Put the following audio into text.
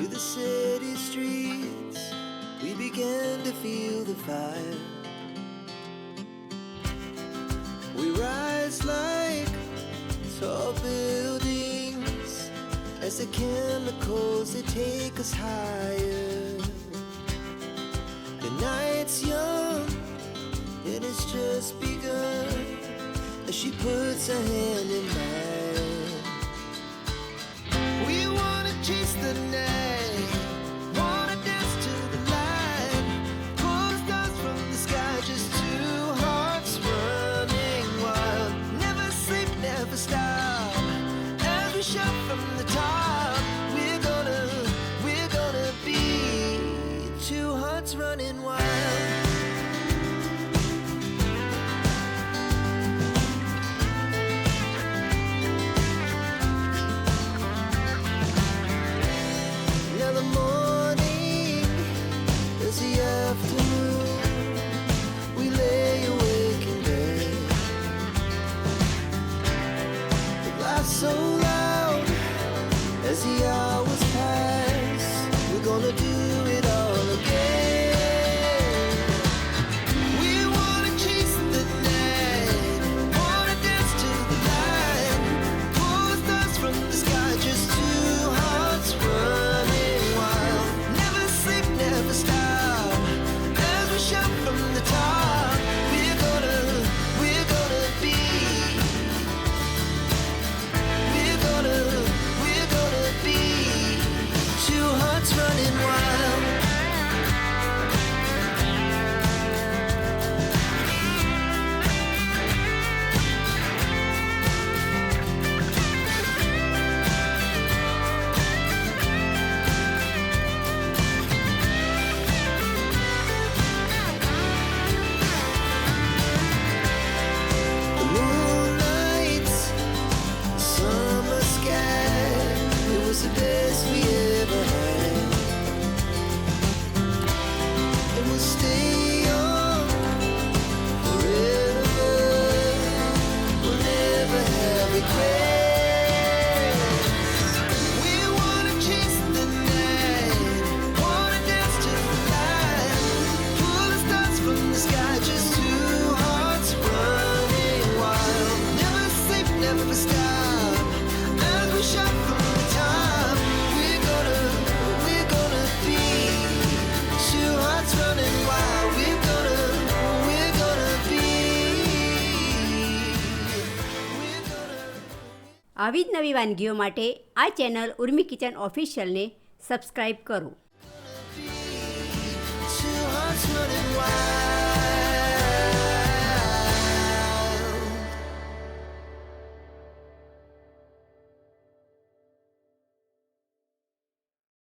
to the city streets, we began to feel the fire. We rise like tall buildings as the chemicals they take us higher. The night's young and it's just begun as she puts her hand in mine. We wanna chase the night, wanna dance to the light, pull the stars from the sky, just two hearts running wild. Never sleep, never stop, as we shout from the top. We're gonna be two hearts running wild. Now the morning is the afternoon. We lay awake in bed. The laughs so loud as the hours pass. We're gonna do it all again. We wanna chase the night, wanna dance to the light, pull the stars from the sky, just two hearts running wild. Never sleep, never stop, as we shout from the top. We're gonna be, we're gonna be two hearts running wild. The moonlight, summer sky, it was the best we ever had. And we'll stay young forever, we'll never have regrets. We wanna chase the night, wanna dance to the light, pull the stars from the sky, just two hearts running wild. Never sleep, never stop, as we shout from the top. We're gonna be two hearts running wild. We're gonna be, we're gonna. આવી જ નવી વાનગીઓ માટે આ channel Urmi kitchen ઓફિશિયલને subscribe કરો. Two hearts running wild.